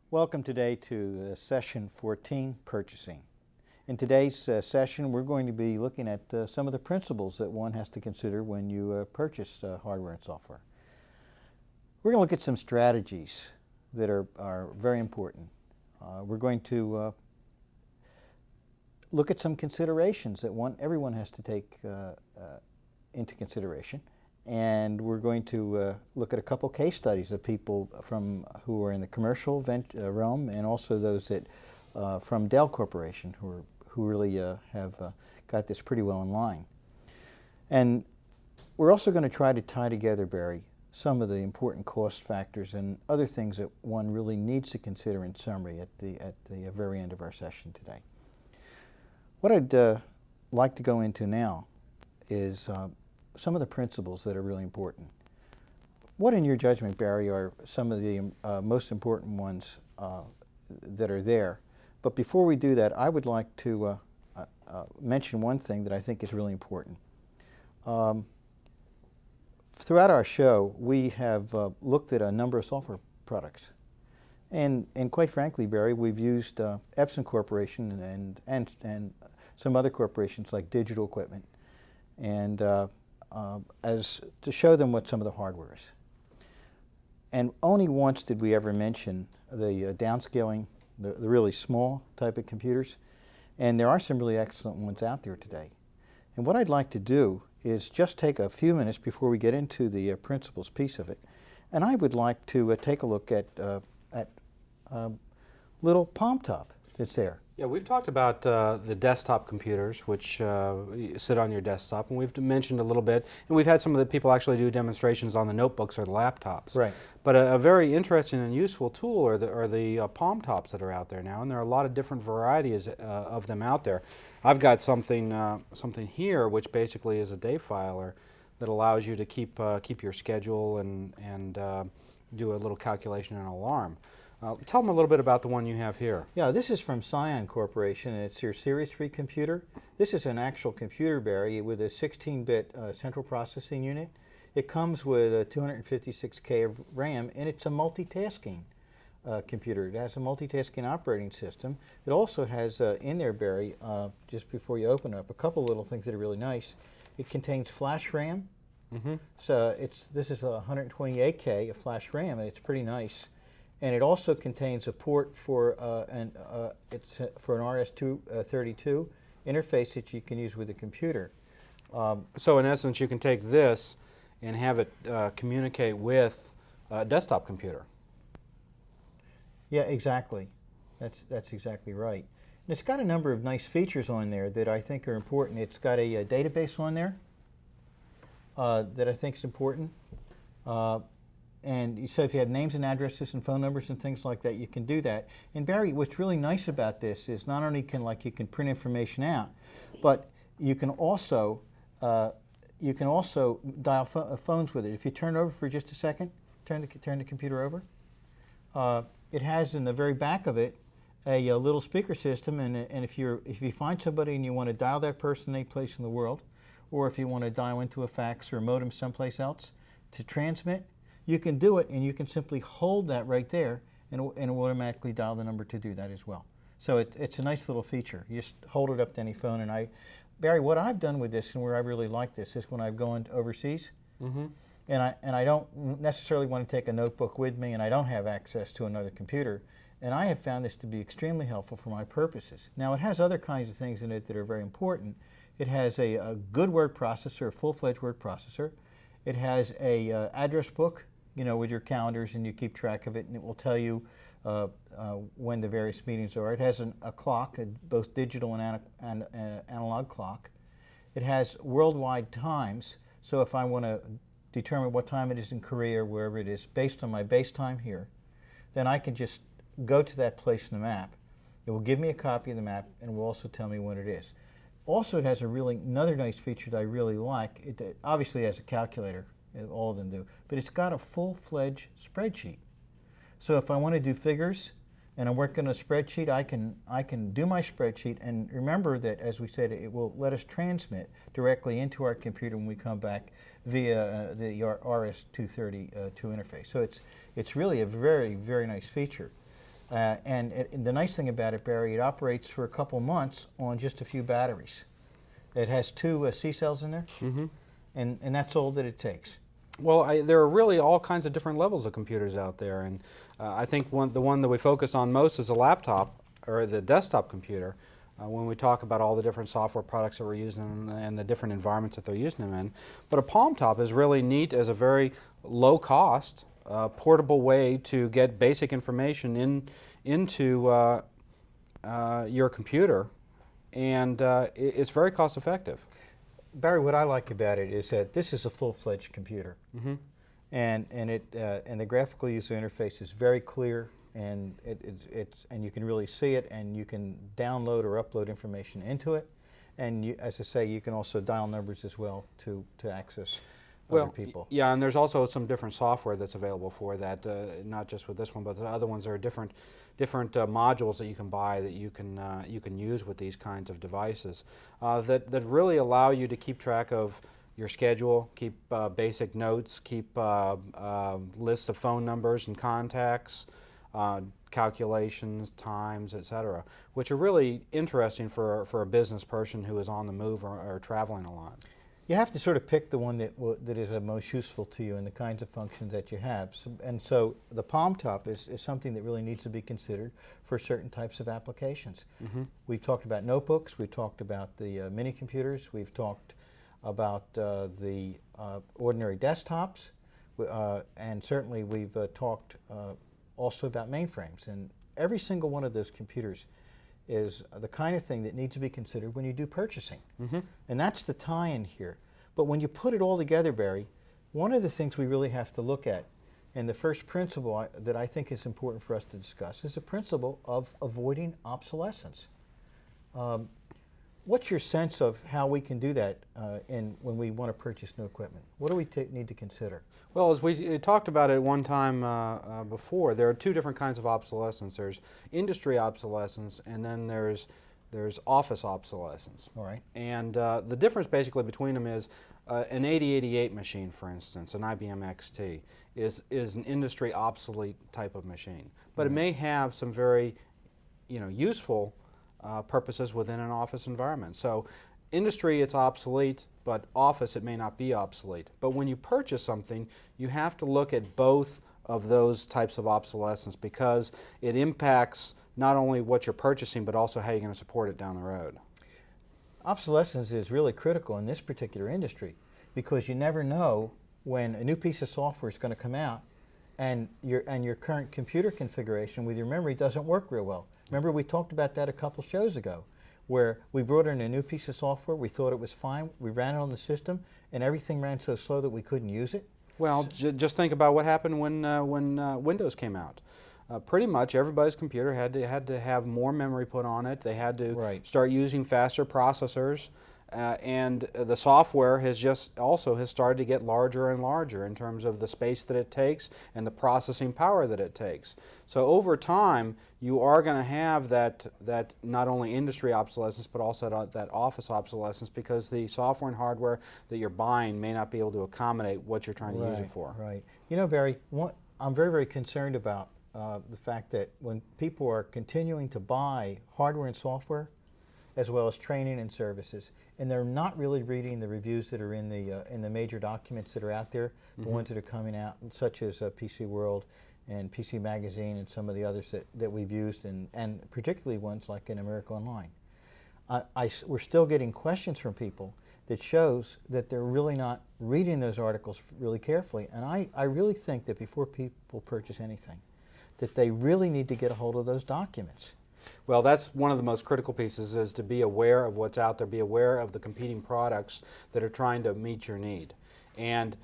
Welcome today to session 14, Purchasing. In today's session, we're going to be looking at some of the principles that one has to consider when you purchase hardware and software. We're going to look at some strategies that are very important. We're going to look at some considerations that everyone has to take into consideration. And we're going to look at a couple case studies of people who are in the commercial realm, and also those that from Dell Corporation who really have got this pretty well in line. And we're also going to try to tie together, Barry, some of the important cost factors and other things that one really needs to consider in summary at the very end of our session today. What I'd like to go into now is some of the principles that are really important. What, in your judgment, Barry, are some of the most important ones that are there? But before we do that, I would like to mention one thing that I think is really important. Throughout our show, we have looked at a number of software products. And quite frankly, Barry, we've used Epson Corporation and some other corporations like Digital Equipment, and as to show them what some of the hardware is. And only once did we ever mention the downscaling, the really small type of computers. And there are some really excellent ones out there today. And what I'd like to do is just take a few minutes before we get into the principles piece of it. And I would like to take a look at little Palmtop that's there. Yeah, we've talked about the desktop computers, which sit on your desktop, and we've mentioned a little bit, and we've had some of the people actually do demonstrations on the notebooks or the laptops. Right. But a very interesting and useful tool are the Palmtops that are out there now, and there are a lot of different varieties of them out there. I've got something here, which basically is a day filer that allows you to keep your schedule and do a little calculation and alarm. Tell them a little bit about the one you have here. Yeah, this is from Scion Corporation, and it's your Series 3 computer. This is an actual computer, Barry, with a 16-bit central processing unit. It comes with a 256K of RAM, and it's a multitasking computer. It has a multitasking operating system. It also has in there, Barry, just before you open it up, a couple little things that are really nice. It contains flash RAM. Mm-hmm. So this is a 128K of flash RAM, and it's pretty nice. And it also contains a port for an RS-232 interface that you can use with the computer. So in essence, you can take this and have it communicate with a desktop computer. Yeah, exactly. That's exactly right. And it's got a number of nice features on there that I think are important. It's got a database on there that I think is important. And so if you have names and addresses and phone numbers and things like that, you can do that. And Barry, what's really nice about this is not only you can print information out, but you can also dial phones with it. If you turn it over for just a second, turn the computer over. It has in the very back of it a little speaker system, and if you find somebody and you want to dial that person any place in the world, or if you want to dial into a fax or a modem someplace else to transmit, you can do it, and you can simply hold that right there, and it will automatically dial the number to do that as well. So it's a nice little feature. You just hold it up to any phone. And Barry, what I've done with this and where I really like this is when I've gone overseas, mm-hmm. and I don't necessarily want to take a notebook with me, and I don't have access to another computer, and I have found this to be extremely helpful for my purposes. Now, it has other kinds of things in it that are very important. It has a good word processor, a full-fledged word processor. It has a address book, with your calendars, and you keep track of it, and it will tell you when the various meetings are. It has a clock, both digital and analog clock. It has worldwide times, so if I want to determine what time it is in Korea or wherever it is, based on my base time here, then I can just go to that place in the map. It will give me a copy of the map, and it will also tell me when it is. Also, it has another nice feature that I really like. It obviously has a calculator. All of them do, but it's got a full-fledged spreadsheet. So if I want to do figures and I'm working on a spreadsheet, I can do my spreadsheet, and remember that, as we said, it will let us transmit directly into our computer when we come back via the RS-232 interface. So it's really a very, very nice feature. And the nice thing about it, Barry, it operates for a couple months on just a few batteries. It has 2 C cells in there, and that's all that it takes. Well, there are really all kinds of different levels of computers out there, and I think the one that we focus on most is a laptop or the desktop computer. When we talk about all the different software products that we're using and the different environments that they're using them in. But a Palmtop is really neat as a very low cost, portable way to get basic information into your computer, and it's very cost effective. Barry, what I like about it is that this is a full-fledged computer, and the graphical user interface is very clear, and and you can really see it, and you can download or upload information into it, and as I say, you can also dial numbers as well to access other people. Yeah, and there's also some different software that's available for that, not just with this one, but the other ones are different modules that you can buy that you can use with these kinds of devices that really allow you to keep track of your schedule, keep basic notes, keep lists of phone numbers and contacts, calculations, times, etc., which are really interesting for a business person who is on the move or traveling a lot. You have to sort of pick the one that is the most useful to you and the kinds of functions that you have. So the Palmtop is something that really needs to be considered for certain types of applications. We've talked about notebooks, we've talked about the mini computers, we've talked about the ordinary desktops, and certainly we've talked also about mainframes. And every single one of those computers is the kind of thing that needs to be considered when you do purchasing. And that's the tie-in here. But when you put it all together, Barry, one of the things we really have to look at, and the first principle that I think is important for us to discuss, is the principle of avoiding obsolescence. What's your sense of how we can do that when we want to purchase new equipment? What do we need to consider? Well, as we talked about at one time before, there are 2 different kinds of obsolescence. There's industry obsolescence, and then there's office obsolescence. All right. And the difference basically between them is an 8088 machine, for instance, an IBM XT, is an industry obsolete type of machine. But it may have some very useful purposes within an office environment. So industry, it's obsolete, but office, it may not be obsolete. But when you purchase something, you have to look at both of those types of obsolescence because it impacts not only what you're purchasing, but also how you're going to support it down the road. Obsolescence is really critical in this particular industry because you never know when a new piece of software is going to come out and your current computer configuration with your memory doesn't work real well. Remember, we talked about that a couple shows ago, where we brought in a new piece of software, we thought it was fine, we ran it on the system, and everything ran so slow that we couldn't use it. Well, just think about what happened when Windows came out. Pretty much everybody's computer had to have more memory put on it. They had to start using faster processors, and the software has started to get larger and larger in terms of the space that it takes and the processing power that it takes. So over time, you are going to have that not only industry obsolescence, but also that office obsolescence because the software and hardware that you're buying may not be able to accommodate what you're trying to use it for. Right. You know, Barry, I'm very, very concerned about the fact that when people are continuing to buy hardware and software, as well as training and services, and they're not really reading the reviews that are in the major documents that are out there, the ones that are coming out, such as PC World and PC Magazine and some of the others that we've used, and particularly ones like in America Online. We're still getting questions from people that shows that they're really not reading those articles really carefully, and I really think that before people purchase anything, that they really need to get a hold of those documents. Well, that's one of the most critical pieces, is to be aware of what's out there, be aware of the competing products that are trying to meet your need. And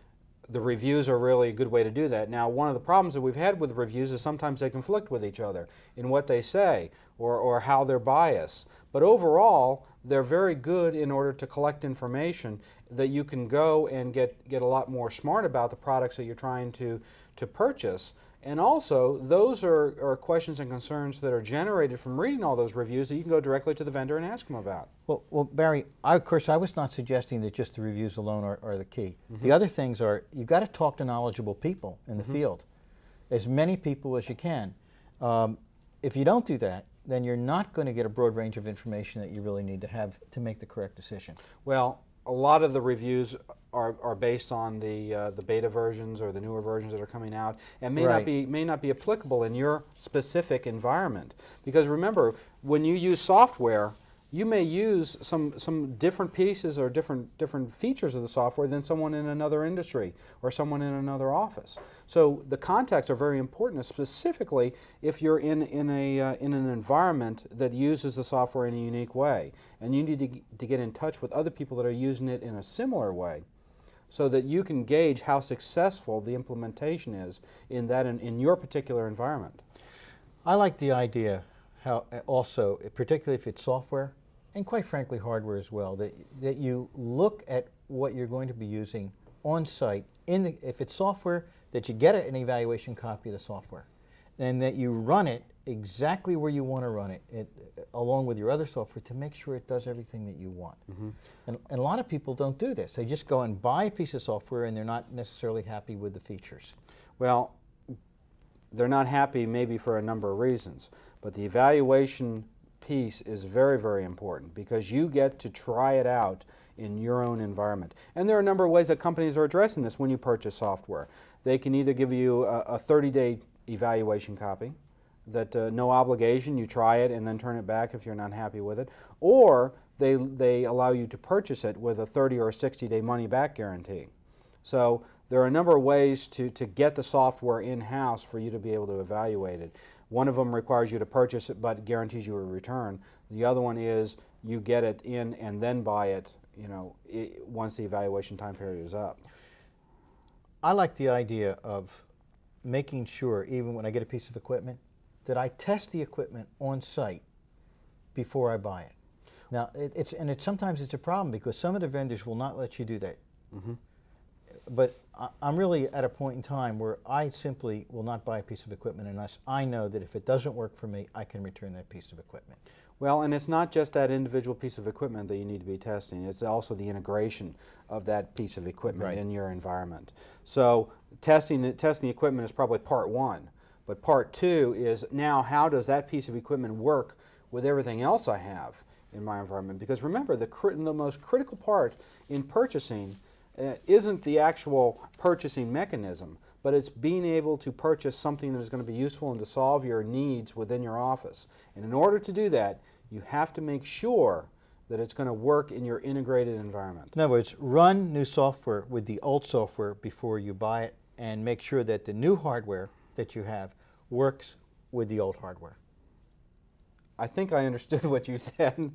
the reviews are really a good way to do that. Now, one of the problems that we've had with reviews is sometimes they conflict with each other in what they say or how they're biased. But overall, they're very good in order to collect information that you can go and get a lot more smart about the products that you're trying to purchase. And also, those are questions and concerns that are generated from reading all those reviews that you can go directly to the vendor and ask them about. Well, Barry, of course, I was not suggesting that just the reviews alone are the key. The other things are, you've got to talk to knowledgeable people in the field, as many people as you can. if you don't do that, then you're not going to get a broad range of information that you really need to have to make the correct decision. Well, a lot of the reviews are based on the beta versions or the newer versions that are coming out, and may not be applicable in your specific environment. Because remember, when you use software, you may use some different pieces or different features of the software than someone in another industry or someone in another office. So the contexts are very important, specifically if you're in an environment that uses the software in a unique way, and you need to get in touch with other people that are using it in a similar way, so that you can gauge how successful the implementation is in your particular environment. I like the idea how also, particularly if it's software, and quite frankly hardware as well, that you look at what you're going to be using on site. If it's software, that you get an evaluation copy of the software, and that you run it exactly where you want to run it, along with your other software, to make sure it does everything that you want. Mm-hmm. And a lot of people don't do this. They just go and buy a piece of software and they're not necessarily happy with the features. Well, they're not happy maybe for a number of reasons, but the evaluation piece is very, very important, because you get to try it out in your own environment. And there are a number of ways that companies are addressing this when you purchase software. They can either give you a 30-day evaluation copy, that no obligation, you try it and then turn it back if you're not happy with it, or they allow you to purchase it with a 30 or a 60-day money-back guarantee. So there are a number of ways to get the software in-house for you to be able to evaluate it. One of them requires you to purchase it but guarantees you a return. The other one is you get it in and then buy it, once the evaluation time period is up. I like the idea of making sure, even when I get a piece of equipment, that I test the equipment on site before I buy it. Now, sometimes it's a problem, because some of the vendors will not let you do that. Mm-hmm. But I'm really at a point in time where I simply will not buy a piece of equipment unless I know that if it doesn't work for me, I can return that piece of equipment. Well, and it's not just that individual piece of equipment that you need to be testing. It's also the integration of that piece of equipment in your environment. So testing the equipment is probably part one. But part two is, now how does that piece of equipment work with everything else I have in my environment? Because remember, the most critical part in purchasing isn't the actual purchasing mechanism, but it's being able to purchase something that is going to be useful and to solve your needs within your office. And in order to do that, you have to make sure that it's going to work in your integrated environment. In other words, run new software with the old software before you buy it, and make sure that the new hardware that you have works with the old hardware. I think I understood what you said.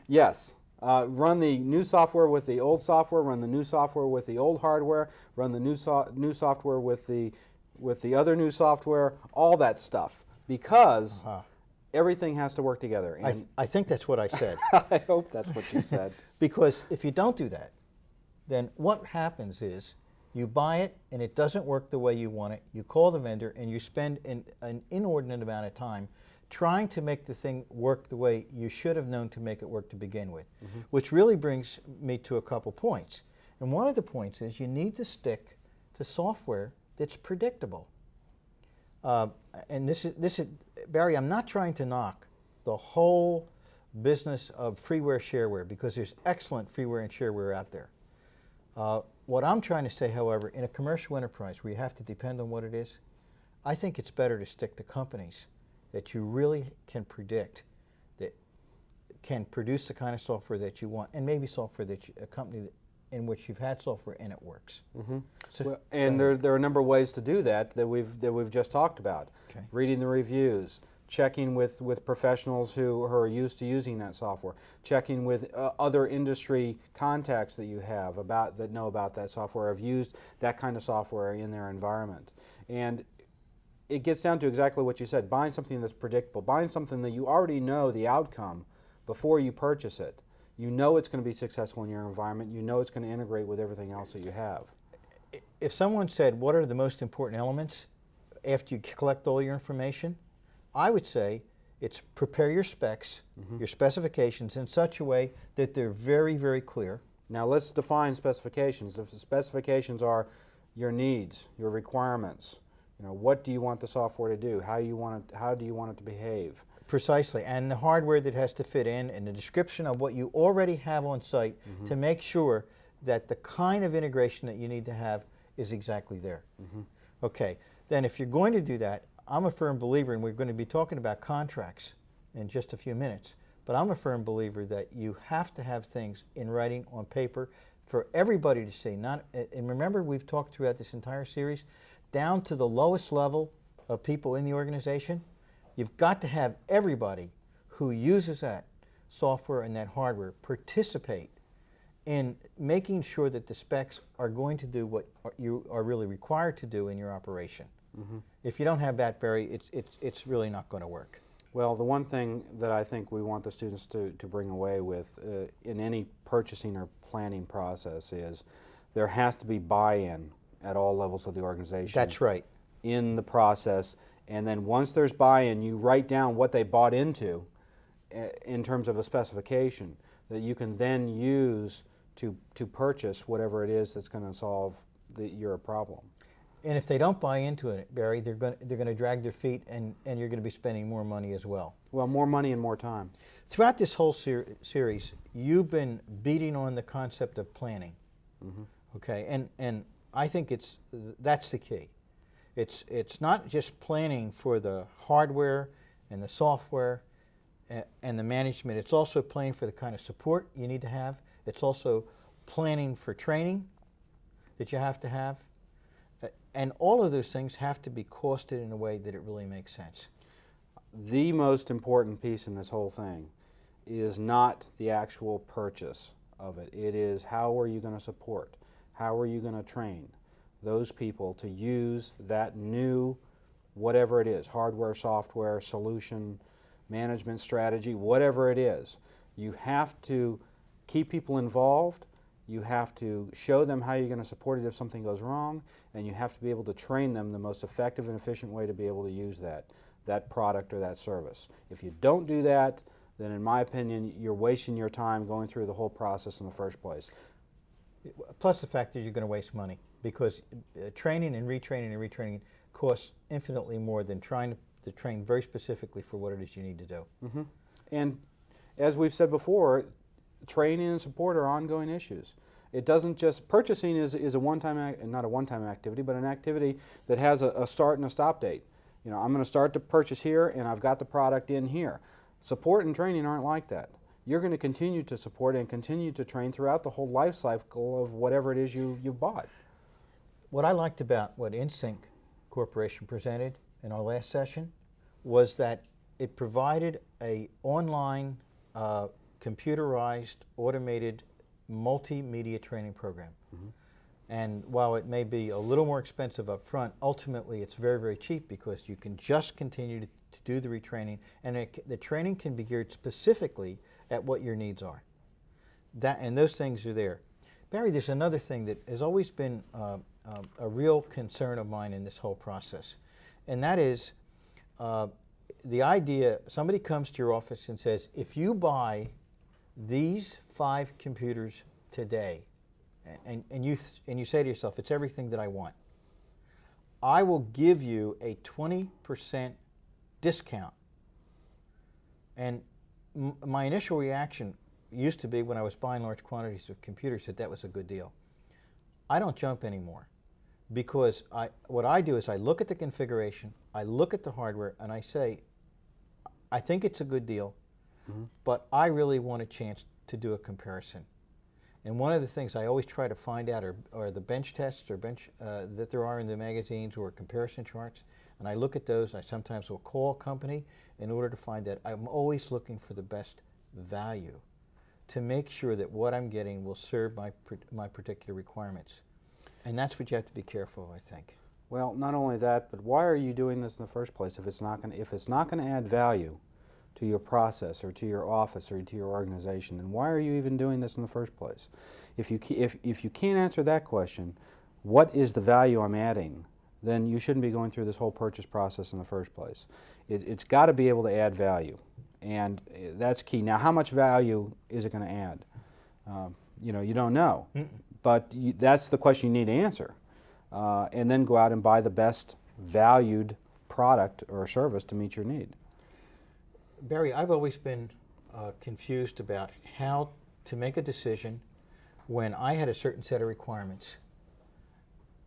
Yes. Run the new software with the old software, run the new software with the old hardware, run the new software with the other new software, all that stuff, because everything has to work together. And I think that's what I said. I hope that's what you said. Because if you don't do that, then what happens is you buy it and it doesn't work the way you want it. You call the vendor and you spend an inordinate amount of time trying to make the thing work the way you should have known to make it work to begin with. Mm-hmm. Which really brings me to a couple points. And one of the points is you need to stick to software that's predictable. And this is, Barry, I'm not trying to knock the whole business of freeware shareware, because there's excellent freeware and shareware out there. What I'm trying to say, however, in a commercial enterprise where you have to depend on what it is, I think it's better to stick to companies that you really can predict, that can produce the kind of software that you want, and maybe software that a company in which you've had software and it works. Mm-hmm. So, well, and there are a number of ways to do that we've just talked about. Okay. Reading the reviews, checking with professionals who are used to using that software, checking with other industry contacts that you have that know about that software, have used that kind of software in their environment. And it gets down to exactly what you said, buying something that's predictable, buying something that you already know the outcome before you purchase it. You know it's going to be successful in your environment. You know it's going to integrate with everything else that you have. If someone said, what are the most important elements after you collect all your information, I would say it's prepare your specs, mm-hmm. your specifications in such a way that they're very, very clear. Now let's define specifications. If the specifications are your needs, your requirements, You know, what do you want the software to do? How do you want it to behave? Precisely, and the hardware that has to fit in, and the description of what you already have on site to make sure that the kind of integration that you need to have is exactly there. Okay, then if you're going to do that, I'm a firm believer, and we're going to be talking about contracts in just a few minutes, but I'm a firm believer that you have to have things in writing on paper for everybody to see. And remember, we've talked throughout this entire series, down to the lowest level of people in the organization. You've got to have everybody who uses that software and that hardware participate in making sure that the specs are going to do what you are really required to do in your operation. If you don't have that, Barry, it's really not going to work. Well, the one thing that I think we want the students to bring away with in any purchasing or planning process is there has to be buy-in at all levels of the organization. That's right. In the process, and then once there's buy-in, you write down what they bought into in terms of a specification that you can then use to purchase whatever it is that's going to solve your problem. And if they don't buy into it, Barry, they're going to drag their feet, and you're going to be spending more money as well. Well, more money and more time. Throughout this whole series, you've been beating on the concept of planning. Okay, and I think that's the key. It's not just planning for the hardware and the software and the management. It's also planning for the kind of support you need to have. It's also planning for training that you have to have. And all of those things have to be costed in a way that it really makes sense. The most important piece in this whole thing is not the actual purchase of it. It is how are you going to support? How are you going to train those people to use that new, whatever it is, hardware, software, solution, management strategy, whatever it is. You have to keep people involved. You have to show them how you're going to support it if something goes wrong, and you have to be able to train them the most effective and efficient way to be able to use that product or that service. If you don't do that, then in my opinion, you're wasting your time going through the whole process in the first place. Plus the fact that you're going to waste money, because training and retraining costs infinitely more than trying to train very specifically for what it is you need to do. And as we've said before, training and support are ongoing issues. It doesn't just, purchasing is a one-time, not a one-time activity, but an activity that has a start and a stop date. You know, I'm going to start to purchase here and I've got the product in here. Support and training aren't like that. You're going to continue to support and continue to train throughout the whole life cycle of whatever it is you've bought. What I liked about what InSync Corporation presented in our last session was that it provided a online computerized, automated, multimedia training program. And while it may be a little more expensive up front, ultimately it's very, very cheap because you can just continue to do the retraining, and the training can be geared specifically at what your needs are. And those things are there. Barry, there's another thing that has always been a real concern of mine in this whole process, and that is the idea, somebody comes to your office and says, if you buy these 5 computers today, and you say to yourself, it's everything that I want, I will give you a 20% discount. And my initial reaction used to be, when I was buying large quantities of computers, that was a good deal. I don't jump anymore, because what I do is I look at the configuration, I look at the hardware, and I say, I think it's a good deal, but I really want a chance to do a comparison. And one of the things I always try to find out are the bench tests or that there are in the magazines, or comparison charts. And I look at those. I sometimes will call a company in order to find that. I'm always looking for the best value to make sure that what I'm getting will serve my particular requirements. And that's what you have to be careful of, I think. Well, not only that, but why are you doing this in the first place if it's not going to add value to your process or to your office or to your organization? Then why are you even doing this in the first place? If you can't answer that question, what is the value I'm adding, then you shouldn't be going through this whole purchase process in the first place. It's got to be able to add value, and that's key. Now, how much value is it going to add? You don't know, but that's the question you need to answer, and then go out and buy the best valued product or service to meet your need. Barry, I've always been confused about how to make a decision when I had a certain set of requirements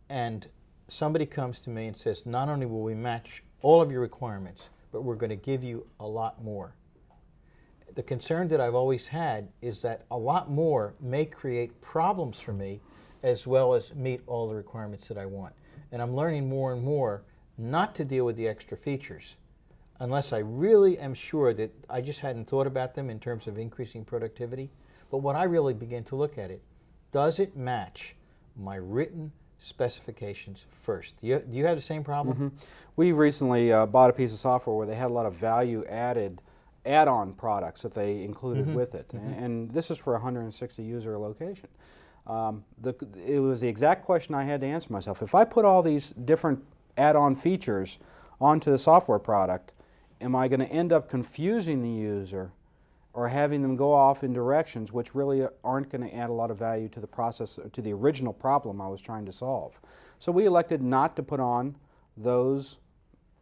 and somebody comes to me and says, not only will we match all of your requirements, but we're going to give you a lot more. The concern that I've always had is that a lot more may create problems for me as well as meet all the requirements that I want. And I'm learning more and more not to deal with the extra features unless I really am sure that I just hadn't thought about them in terms of increasing productivity. But when I really begin to look at it, does it match my written specifications first? Do you have the same problem? Mm-hmm. We recently bought a piece of software where they had a lot of value-added add-on products that they included with it. And this is for a 160 user location. It was the exact question I had to answer myself. If I put all these different add-on features onto the software product, am I going to end up confusing the user or having them go off in directions which really aren't going to add a lot of value to the process, to the original problem I was trying to solve? So we elected not to put on those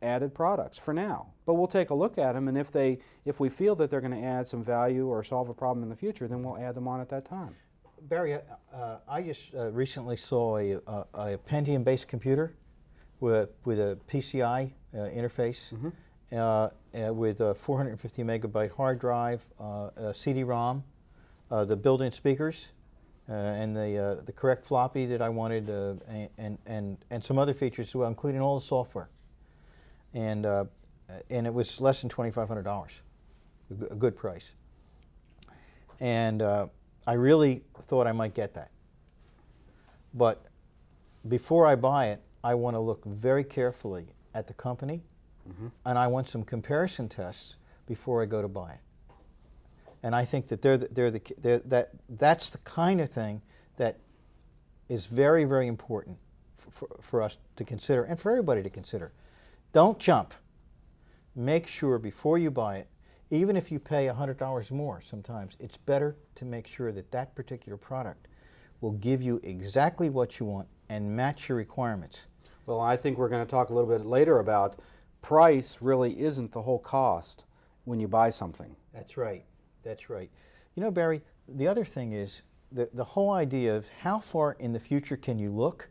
added products for now. But we'll take a look at them, and if we feel that they're going to add some value or solve a problem in the future, then we'll add them on at that time. Barry, I just recently saw a Pentium-based computer with a PCI interface with a 450 megabyte hard drive, a CD-ROM, the built-in speakers, and the correct floppy that I wanted, and some other features as well, including all the software. And it was less than $2,500, a good price. And I really thought I might get that. But before I buy it, I want to look very carefully at the company, and I want some comparison tests before I go to buy it. And I think that that's the kind of thing that is very, very important for us to consider and for everybody to consider. Don't jump. Make sure before you buy it, even if you pay $100 more sometimes, it's better to make sure that that particular product will give you exactly what you want and match your requirements. Well, I think we're going to talk a little bit later about price really isn't the whole cost when you buy something. That's right. That's right. You know, Barry, the other thing is the whole idea of how far in the future can you look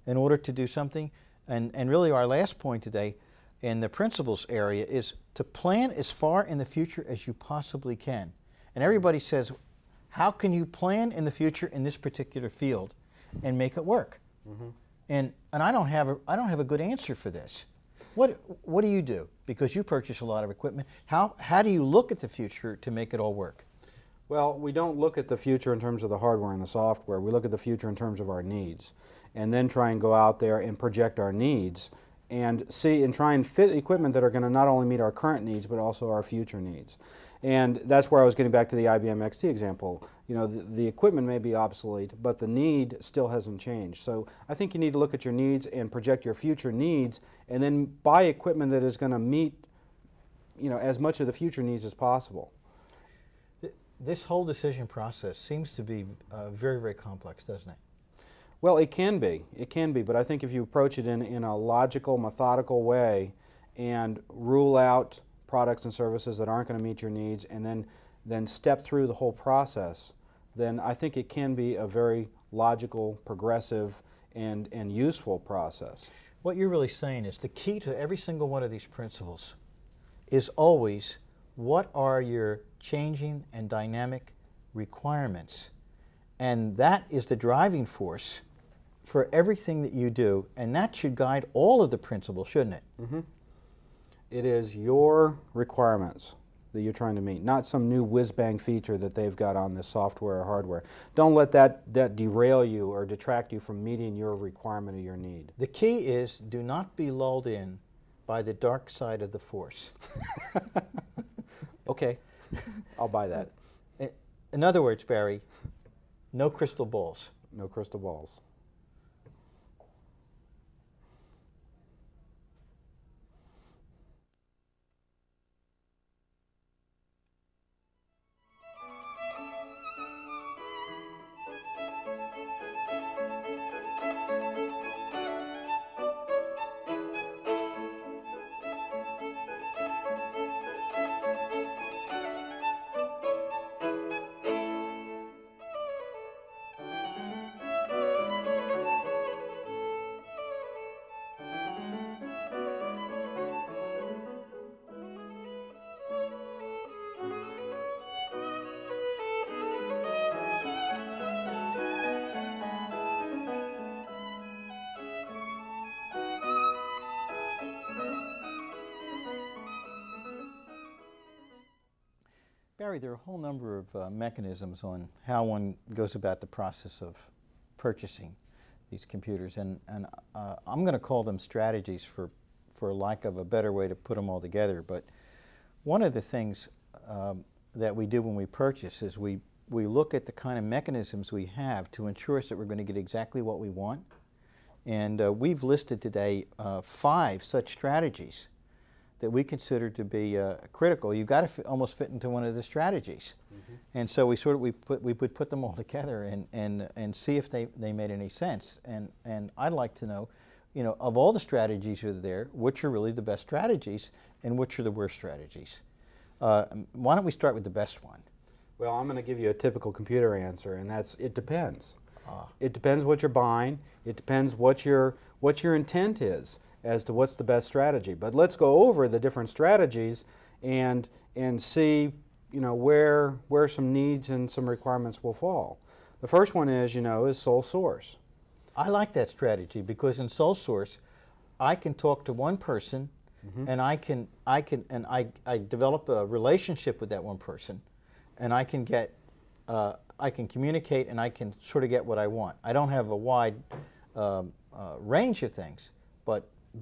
in order to do something. And really our last point today in the principles area is to plan as far in the future as you possibly can. And everybody says, how can you plan in the future in this particular field and make it work? And I don't have a good answer for this. What do you do? Because you purchase a lot of equipment. How do you look at the future to make it all work? Well, we don't look at the future in terms of the hardware and the software. We look at the future in terms of our needs, and then try and go out there and project our needs and see and try and fit equipment that are going to not only meet our current needs but also our future needs. And that's where I was getting back to the IBM XT example. You know, the equipment may be obsolete, but the need still hasn't changed. So I think you need to look at your needs and project your future needs, and then buy equipment that is going to meet, you know, as much of the future needs as possible. This whole decision process seems to be very, very complex, doesn't it? Well, it can be. It can be, but I think if you approach it in a logical, methodical way and rule out products and services that aren't going to meet your needs and then step through the whole process, then I think it can be a very logical, progressive, and useful process. What you're really saying is the key to every single one of these principles is always what are your changing and dynamic requirements. And that is the driving force for everything that you do, and that should guide all of the principles, shouldn't it? It is your requirements that you're trying to meet, not some new whiz-bang feature that they've got on this software or hardware. Don't let that derail you or detract you from meeting your requirement or your need. The key is do not be lulled in by the dark side of the force. Okay, I'll buy that. In other words, Barry, no crystal balls. No crystal balls. Gary, there are a whole number of mechanisms on how one goes about the process of purchasing these computers, and I'm going to call them strategies for lack of a better way to put them all together. But one of the things that we do when we purchase is we look at the kind of mechanisms we have to ensure that we're going to get exactly what we want. And we've listed today 5 such strategies that we consider to be critical. You've got to almost fit into one of the strategies. Mm-hmm. And so we would put them all together and see if they made any sense. And I'd like to know, of all the strategies that are there, which are really the best strategies and which are the worst strategies. Why don't we start with the best one? Well, I'm going to give you a typical computer answer, and that's it depends. It depends what you're buying. It depends what your intent is as to what's the best strategy. But let's go over the different strategies and see where some needs and some requirements will fall. The first one is sole source. I like that strategy because in sole source, I can talk to one person, mm-hmm. and I develop a relationship with that one person, and I can communicate and I can sort of get what I want. I don't have a wide range of things,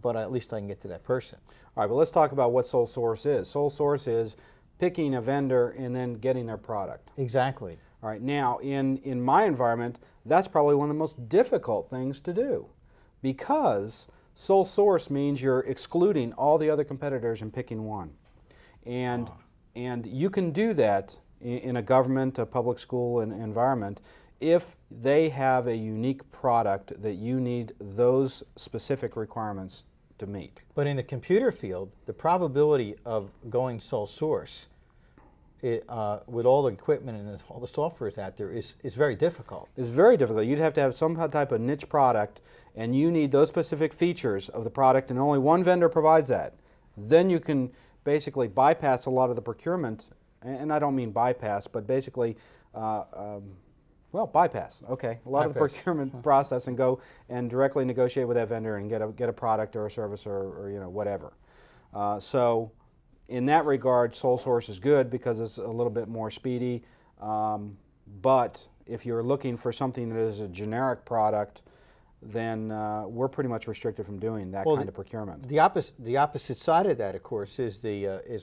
but at least I can get to that person. All right, but let's talk about what sole source is. Sole source is picking a vendor and then getting their product. Exactly. All right, now in my environment, that's probably one of the most difficult things to do because sole source means you're excluding all the other competitors and picking one. And you can do that in a government, a public school environment if they have a unique product that you need those specific requirements to meet. But in the computer field, the probability of going sole source with all the equipment and all the software out there is very difficult. It's very difficult. You'd have to have some type of niche product, and you need those specific features of the product, and only one vendor provides that. Then you can basically bypass a lot of the procurement, and I don't mean bypass, but basically bypass. Okay, a lot of the procurement process and go and directly negotiate with that vendor and get a product or a service or whatever. So in that regard, sole source is good because it's a little bit more speedy. But if you're looking for something that is a generic product, then we're pretty much restricted from doing that kind of procurement. The opposite side of that, of course, is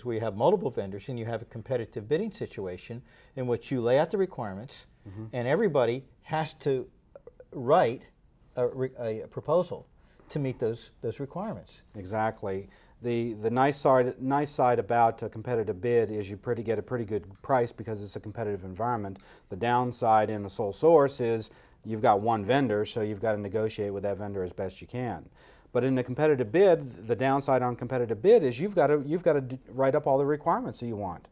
we have multiple vendors and you have a competitive bidding situation in which you lay out the requirements, mm-hmm. and everybody has to write a proposal to meet those requirements. Exactly. The nice side about a competitive bid is you get a pretty good price because it's a competitive environment. The downside in a sole source is you've got one vendor, so you've got to negotiate with that vendor as best you can. But in a competitive bid, the downside on competitive bid is you've got to write up all the requirements that you want.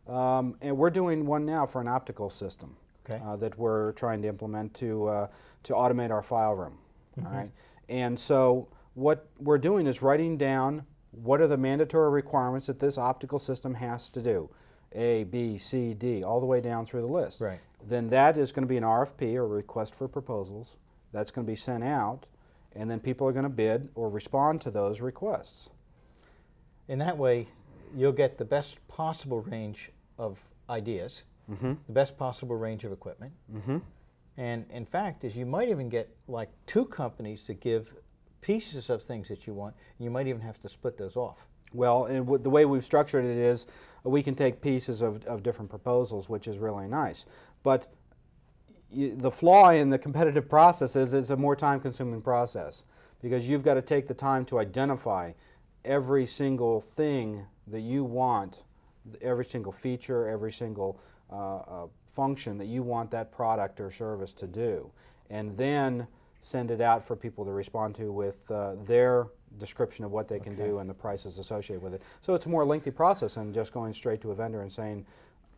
And we're doing one now for an optical system, okay, that we're trying to implement to automate our file room. Mm-hmm. All right, and so what we're doing is writing down what are the mandatory requirements that this optical system has to do. A, B, C, D, all the way down through the list. Right. Then that is going to be an RFP, or request for proposals. That's going to be sent out, and then people are going to bid or respond to those requests. In that way, you'll get the best possible range of ideas, mm-hmm. the best possible range of equipment, mm-hmm. and in fact, you might even get like 2 companies to give pieces of things that you want, and you might even have to split those off. Well, and the way we've structured it is we can take pieces of different proposals, which is really nice. But the flaw in the competitive process is it's a more time-consuming process because you've got to take the time to identify every single thing that you want, every single feature, every single function that you want that product or service to do, and then send it out for people to respond to with their description of what they can do and the prices associated with it. So it's a more lengthy process than just going straight to a vendor and saying,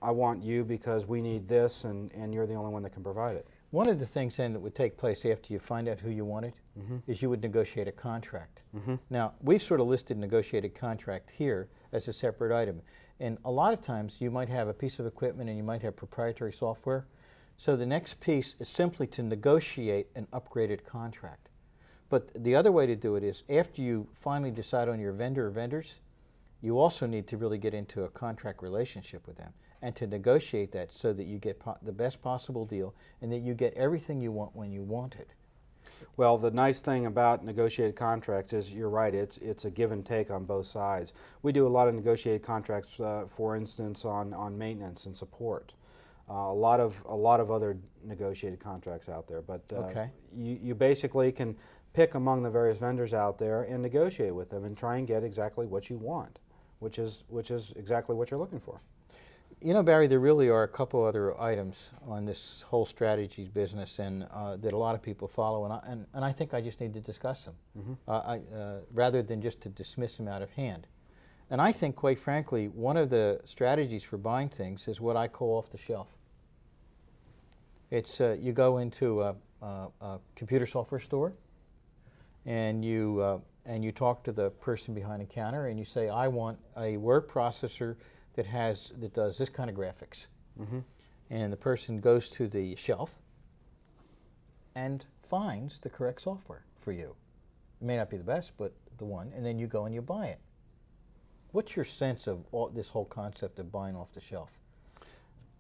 I want you because we need this and you're the only one that can provide it. One of the things then that would take place after you find out who you wanted, mm-hmm. is you would negotiate a contract. Mm-hmm. Now, we've sort of listed negotiated contract here as a separate item. And a lot of times you might have a piece of equipment and you might have proprietary software. So the next piece is simply to negotiate an upgraded contract. But the other way to do it is after you finally decide on your vendor or vendors, you also need to really get into a contract relationship with them and to negotiate that so that you get the best possible deal and that you get everything you want when you want it. Well, the nice thing about negotiated contracts is, you're right, it's a give and take on both sides. We do a lot of negotiated contracts, for instance, on maintenance and support. A lot of other negotiated contracts out there, but Okay. you basically can pick among the various vendors out there and negotiate with them and try and get exactly what you want, which is exactly what you're looking for. You know, Barry, there really are a couple other items on this whole strategies business and that a lot of people follow, and I think I just need to discuss them, rather than just to dismiss them out of hand. And I think, quite frankly, one of the strategies for buying things is what I call off the shelf. It's you go into a computer software store, and you talk to the person behind the counter, and you say, I want a word processor that does this kind of graphics. And the person goes to the shelf and finds the correct software for you. It may not be the best, but the one, and then you go and you buy it. What's your sense of this whole concept of buying off the shelf?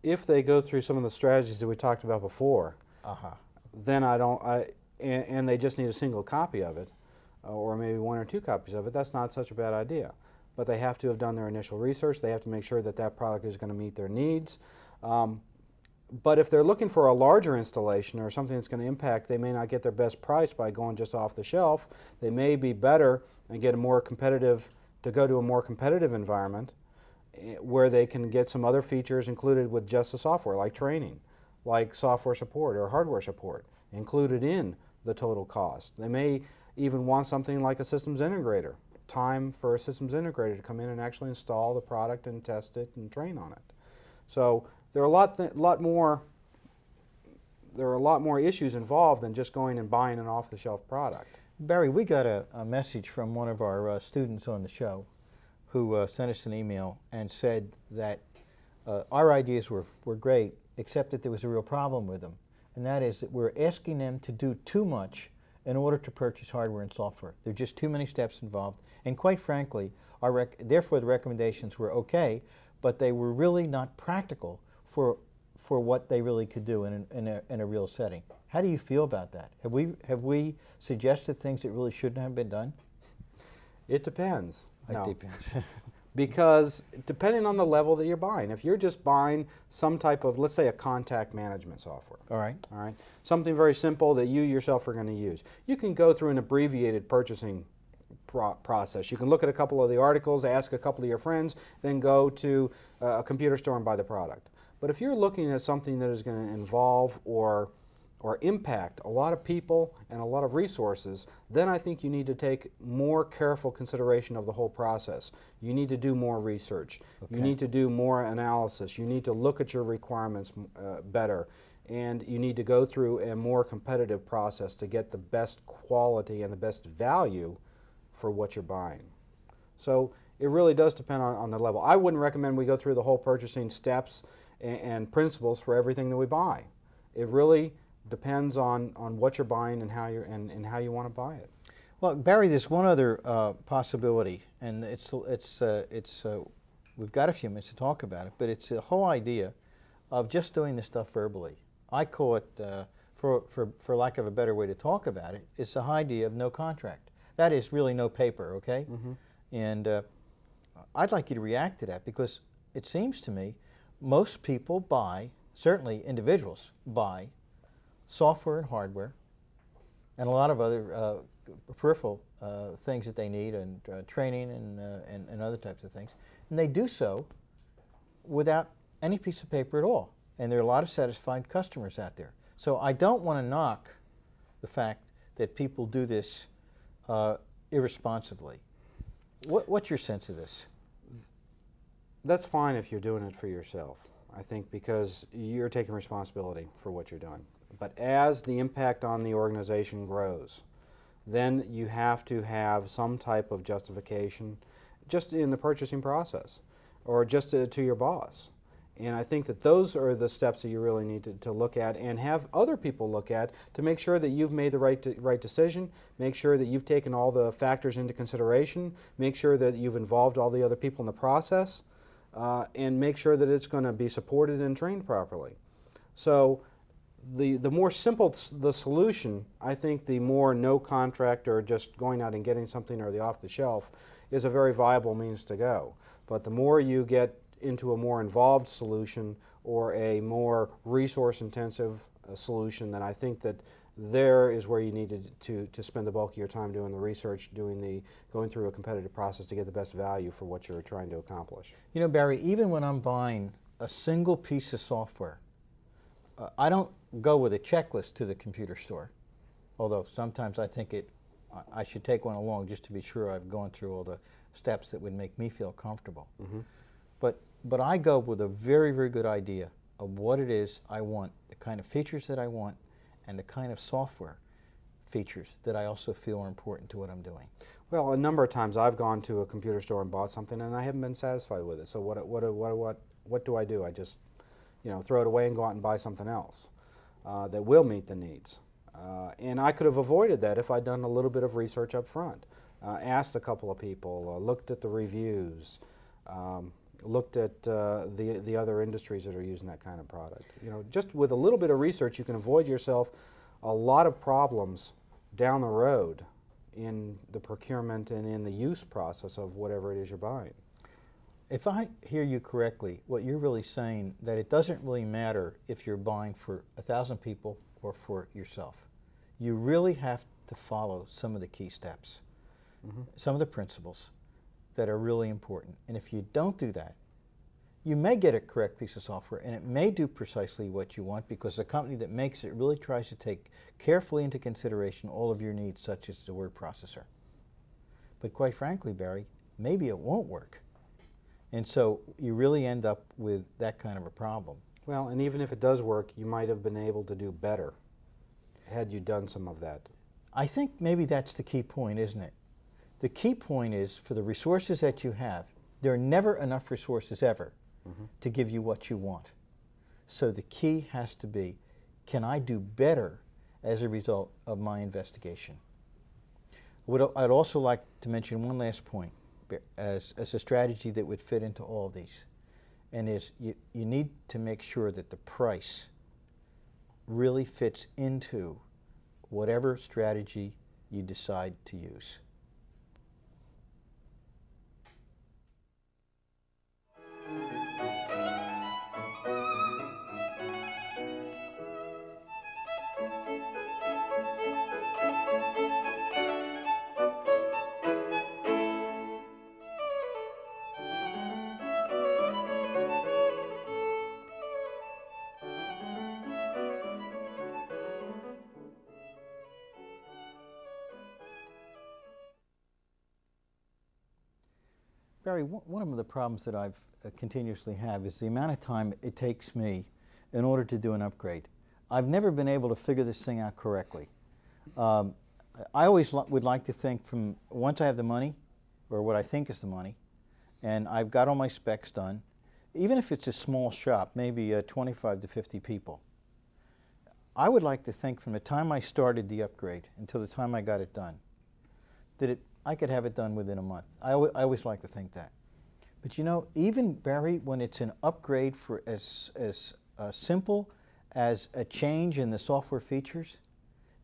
If they go through some of the strategies that we talked about before, then and they just need a single copy of it, or maybe 1 or 2 copies of it, that's not such a bad idea. But they have to have done their initial research. They have to make sure that that product is going to meet their needs. But if they're looking for a larger installation or something that's going to impact, they may not get their best price by going just off the shelf. They may be better and get to go to a more competitive environment where they can get some other features included with just the software, like training, like software support or hardware support, included in the total cost. They may even want something like a systems integrator, time for a systems integrator to come in and actually install the product and test it and train on it. So there are a lot more issues involved than just going and buying an off-the-shelf product. Barry, we got a message from one of our students on the show who sent us an email and said that our ideas were great, except that there was a real problem with them, and that is that we're asking them to do too much in order to purchase hardware and software. There are just too many steps involved, and quite frankly, therefore the recommendations were okay, but they were really not practical for what they really could do in a real setting. How do you feel about that? Have we suggested things that really shouldn't have been done? It depends. It depends. Because depending on the level that you're buying, if you're just buying some type of, let's say, a contact management software. All right. Something very simple that you yourself are going to use. You can go through an abbreviated purchasing process. You can look at a couple of the articles, ask a couple of your friends, then go to a computer store and buy the product. But if you're looking at something that is going to involve or impact a lot of people and a lot of resources, then I think you need to take more careful consideration of the whole process. You need to do more research. Okay. You need to do more analysis. You need to look at your requirements better. And you need to go through a more competitive process to get the best quality and the best value for what you're buying. So it really does depend on the level. I wouldn't recommend we go through the whole purchasing steps and principles for everything that we buy. It really depends on what you're buying and how you want to buy it. Well, Barry, there's one other possibility, and we've got a few minutes to talk about it, but it's the whole idea of just doing this stuff verbally. I call it, for lack of a better way to talk about it, it's the idea of no contract. That is really no paper, okay? And I'd like you to react to that, because it seems to me most people buy, certainly individuals buy, software and hardware and a lot of other peripheral things that they need, and training and other types of things. And they do so without any piece of paper at all. And there are a lot of satisfied customers out there. So I don't want to knock the fact that people do this irresponsibly. What's your sense of this? That's fine if you're doing it for yourself, I think, because you're taking responsibility for what you're doing. But as the impact on the organization grows, then you have to have some type of justification just in the purchasing process, or just to your boss. And I think that those are the steps that you really need to look at and have other people look at to make sure that you've made the right decision, make sure that you've taken all the factors into consideration, make sure that you've involved all the other people in the process, and make sure that it's going to be supported and trained properly. So the more simple the solution, I think the more no contract or just going out and getting something or the off the shelf is a very viable means to go. But the more you get into a more involved solution or a more resource-intensive solution, then I think that there is where you need to spend the bulk of your time doing the research, going through a competitive process to get the best value for what you're trying to accomplish. You know, Barry, even when I'm buying a single piece of software, I don't go with a checklist to the computer store, although sometimes I think I should take one along just to be sure I've gone through all the steps that would make me feel comfortable. Mm-hmm. But I go with a very, very good idea of what it is I want, the kind of features that I want, and the kind of software features that I also feel are important to what I'm doing. Well, a number of times I've gone to a computer store and bought something and I haven't been satisfied with it. So what do I do? I just, throw it away and go out and buy something else that will meet the needs. And I could have avoided that if I'd done a little bit of research up front, asked a couple of people, looked at the reviews, looked at the other industries that are using that kind of product. Just with a little bit of research, you can avoid yourself a lot of problems down the road in the procurement and in the use process of whatever it is you're buying. If I hear you correctly, what you're really saying that it doesn't really matter if you're buying for 1,000 people or for yourself. You really have to follow some of the key steps, mm-hmm. some of the principles that are really important. And if you don't do that, you may get a correct piece of software and it may do precisely what you want because the company that makes it really tries to take carefully into consideration all of your needs, such as the word processor. But quite frankly, Barry, maybe it won't work. And so you really end up with that kind of a problem. Well, and even if it does work, you might have been able to do better had you done some of that. I think maybe that's the key point, isn't it? The key point is for the resources that you have, there are never enough resources ever mm-hmm. to give you what you want. So the key has to be, can I do better as a result of my investigation? I'd also like to mention one last point as a strategy that would fit into all of these, and is you need to make sure that the price really fits into whatever strategy you decide to use. Barry, one of the problems that I've continuously have is the amount of time it takes me in order to do an upgrade. I've never been able to figure this thing out correctly. I always would like to think from once I have the money, or what I think is the money, and I've got all my specs done, even if it's a small shop, maybe 25 to 50 people, I would like to think from the time I started the upgrade until the time I got it done, that I could have it done within a month. I always like to think that. But even, Barry, when it's an upgrade for as simple as a change in the software features,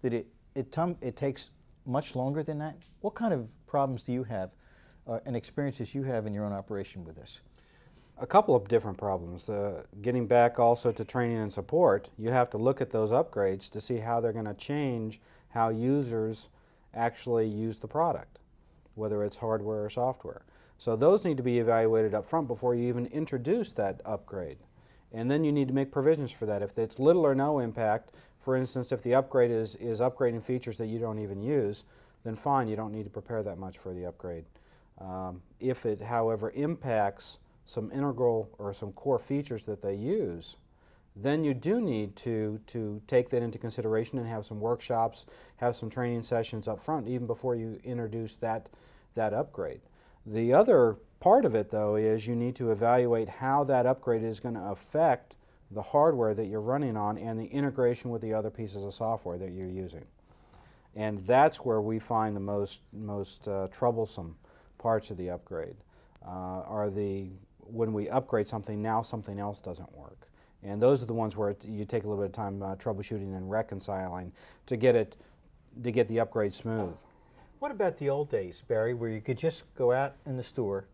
that it takes much longer than that. What kind of problems do you have and experiences you have in your own operation with this? A couple of different problems. Getting back also to training and support, you have to look at those upgrades to see how they're going to change how users actually use the product, whether it's hardware or software. So those need to be evaluated up front before you even introduce that upgrade. And then you need to make provisions for that. If it's little or no impact, for instance, if the upgrade is upgrading features that you don't even use, then fine, you don't need to prepare that much for the upgrade. If it, however, impacts some integral or some core features that they use, then you do need to take that into consideration and have some workshops, have some training sessions up front, even before you introduce that upgrade. The other part of it, though, is you need to evaluate how that upgrade is going to affect the hardware that you're running on and the integration with the other pieces of software that you're using. And that's where we find the most troublesome parts of the upgrade, when we upgrade something, now something else doesn't work. And those are the ones where you take a little bit of time troubleshooting and reconciling to get the upgrade smooth. What about the old days, Barry, where you could just go out in the store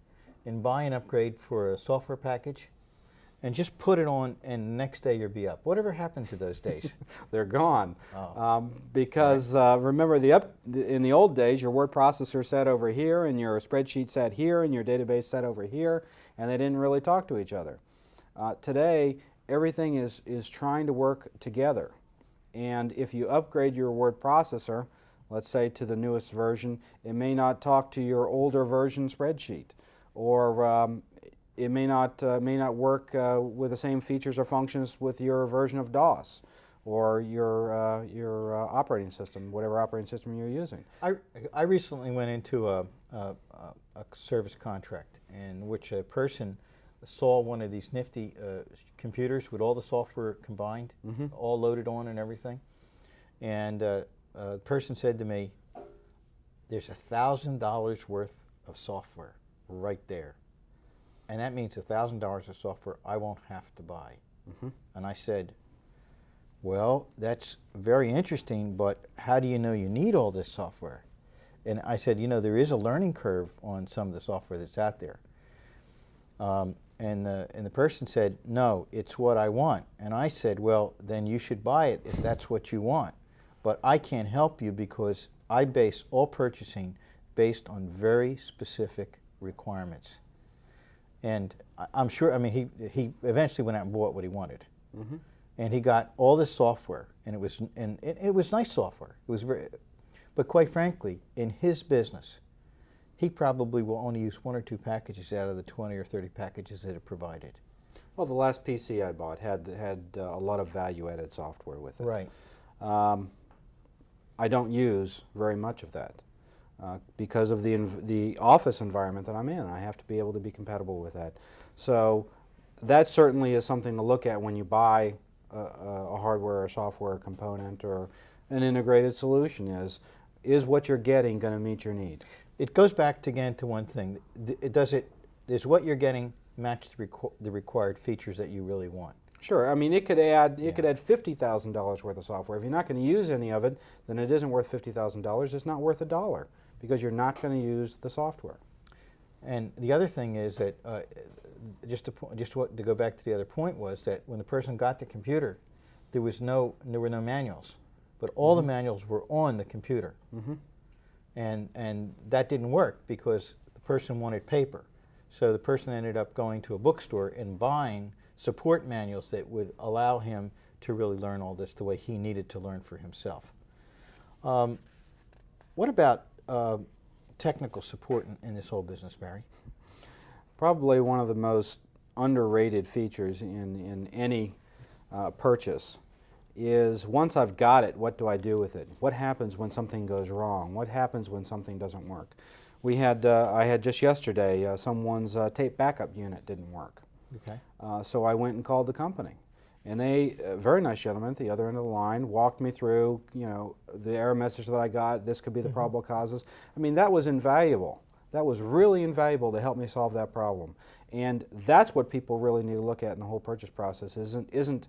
and buy an upgrade for a software package and just put it on, and the next day you'll be up? Whatever happened to those days? They're gone. Oh. Because remember, in the old days, your word processor sat over here, and your spreadsheet sat here, and your database sat over here, and they didn't really talk to each other. Today, everything is trying to work together. And if you upgrade your word processor, let's say to the newest version, it may not talk to your older version spreadsheet, or it may not work with the same features or functions with your version of DOS or your operating system, whatever operating system you're using. I recently went into a service contract in which a person saw one of these nifty computers with all the software combined, all loaded on and everything, and the person said to me, "There's $1,000 worth of software right there, and that means $1,000 of software I won't have to buy." And I said, "Well, that's very interesting, but how do you know you need all this software?" And I said, there is a learning curve on some of the software that's out there. And the person said, "No, it's what I want." And I said, "Well, then you should buy it if that's what you want. But I can't help you because I base all purchasing based on very specific requirements." And I'm sure, he eventually went out and bought what he wanted. And he got all this software, and it was nice software. It was but quite frankly, in his business, he probably will only use 1 or 2 packages out of the 20 or 30 packages that are provided. Well, the last PC I bought had a lot of value-added software with it. Right. I don't use very much of that because of the office environment that I'm in. I have to be able to be compatible with that. So that certainly is something to look at when you buy a hardware or software component or an integrated solution. Is what you're getting going to meet your need? It goes back again to one thing. Does what you're getting match the required features that you really want? Sure. It could add $50,000 worth of software. If you're not going to use any of it, then it isn't worth $50,000. It's not worth $1 because you're not going to use the software. And the other thing is that to go back to the other point was that when the person got the computer, there were no manuals, but all the manuals were on the computer. And that didn't work because the person wanted paper. So the person ended up going to a bookstore and buying support manuals that would allow him to really learn all this the way he needed to learn for himself. What about technical support in this whole business, Barry? Probably one of the most underrated features in any purchase is once I've got it, what do I do with it? What happens when something goes wrong? What happens when something doesn't work? I had just yesterday, someone's tape backup unit didn't work. Okay. So I went and called the company. And they, very nice gentleman at the other end of the line, walked me through, the error message that I got, this could be the probable causes. That was invaluable. That was really invaluable to help me solve that problem. And that's what people really need to look at in the whole purchase process. Isn't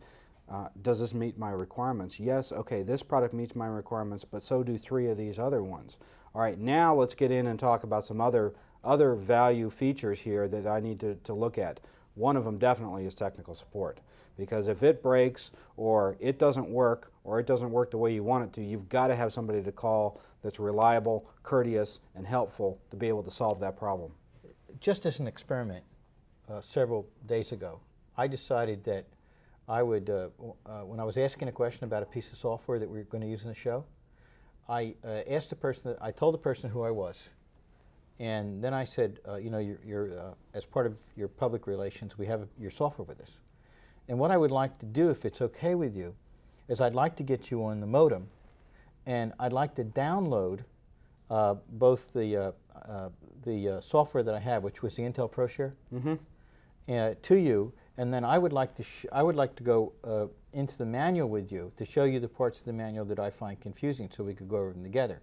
does this meet my requirements? Yes, okay, this product meets my requirements, but so do 3 of these other ones. All right, now let's get in and talk about some other value features here that I need to look at. One of them definitely is technical support, because if it breaks or it doesn't work the way you want it to, you've got to have somebody to call that's reliable, courteous, and helpful to be able to solve that problem. Just as an experiment, several days ago, I decided that I would, when I was asking a question about a piece of software that we were going to use in the show, I asked the person, I told the person who I was, and then I said, you're as part of your public relations, we have your software with us. And what I would like to do, if it's okay with you, is I'd like to get you on the modem, and I'd like to download both the software that I have, which was the Intel ProShare, Mm-hmm. to you, and then I would like to go into the manual with you to show you the parts of the manual that I find confusing, so we could go over them together.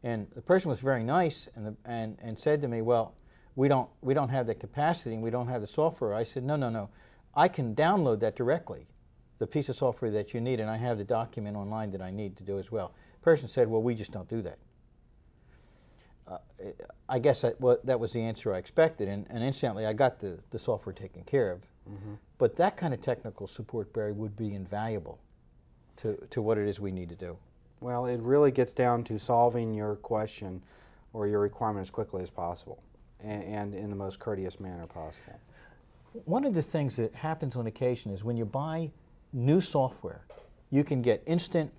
And the person was very nice and said to me, well, we don't have the capacity and we don't have the software. I said, no, I can download that directly, the piece of software that you need, and I have the document online that I need to do as well. The person said, well, we just don't do that. I guess that was the answer I expected, and incidentally, I got the software taken care of. Mm-hmm. But that kind of technical support, Barry, would be invaluable to what it is we need to do. Well, it really gets down to solving your question or your requirement as quickly as possible and in the most courteous manner possible. One of the things that happens on occasion is when you buy new software, you can get instant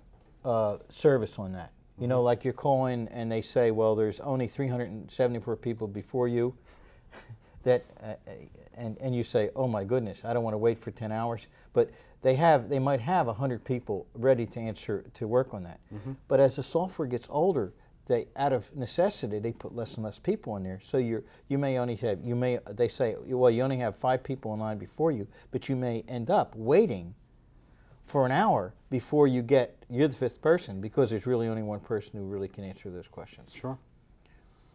service on that. You know, like you're calling and they say, well, there's only 374 people before you. That and you say, oh my goodness, I don't want to wait for 10 hours. But they might have 100 people ready to work on that. Mm-hmm. But as the software gets older, they, out of necessity, they put less and less people in there. So you may only have, they say, well, you only have 5 people in line before you, but you may end up waiting for an hour before you're the 5th person, because there's really only one person who really can answer those questions. Sure.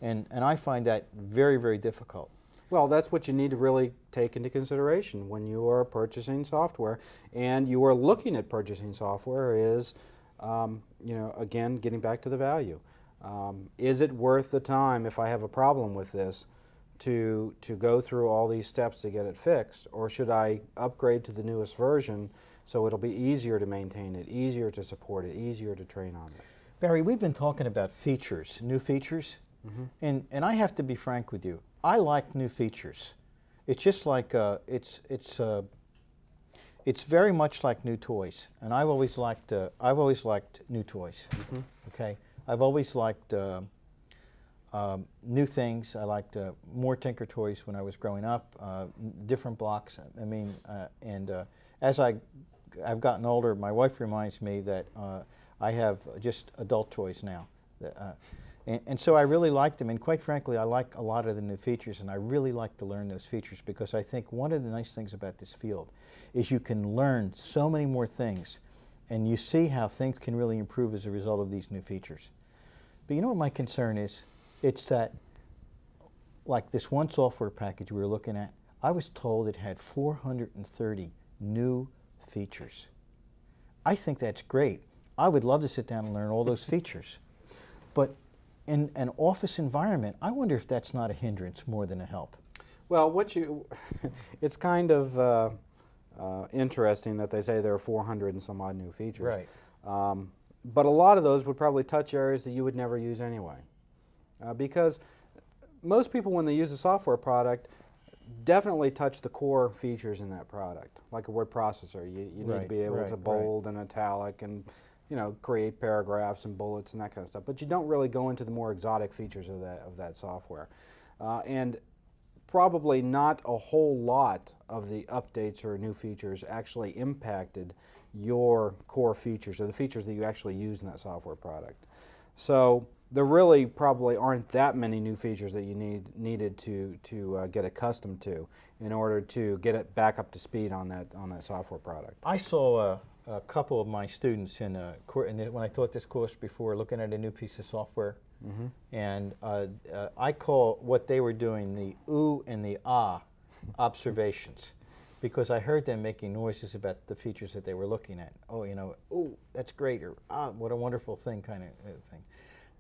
And I find that very, very difficult. Well, that's what you need to really take into consideration when you are purchasing software and you are looking at purchasing software is, again, getting back to the value. Is it worth the time, if I have a problem with this, to go through all these steps to get it fixed, or should I upgrade to the newest version so it'll be easier to maintain it, easier to support it, easier to train on it? Barry, we've been talking about features, new features, and I have to be frank with you. I like new features. It's just like it's very much like new toys, and I've always liked new toys. Okay, I've always liked new things. I liked more Tinker toys when I was growing up, different blocks. I mean, as I've gotten older, my wife reminds me that I have just adult toys now. And so I really like them, and quite frankly, I like a lot of the new features, and I really like to learn those features, because I think one of the nice things about this field is you can learn so many more things, and you see how things can really improve as a result of these new features. But you know what my concern is? It's that, like this one software package we were looking at, I was told it had 430 new features. I think that's great. I would love to sit down and learn all those features. But in an office environment, I wonder if that's not a hindrance more than a help. Well, it's kind of interesting that they say there are 400 and some odd new features. Right. But a lot of those would probably touch areas that you would never use anyway. Because most people, when they use a software product, definitely touch the core features in that product, like a word processor. You need to be able to bold and italic and create paragraphs and bullets and that kind of stuff. But you don't really go into the more exotic features of that software. And probably not a whole lot of the updates or new features actually impacted your core features, or the features that you actually use in that software product. So there really probably aren't that many new features that you needed to get accustomed to in order to get it back up to speed on that software product. I saw a couple of my students when I taught this course before, looking at a new piece of software, and I call what they were doing the ooh and the ah observations, because I heard them making noises about the features that they were looking at. Oh, ooh, that's great, or ah, what a wonderful thing, kind of thing.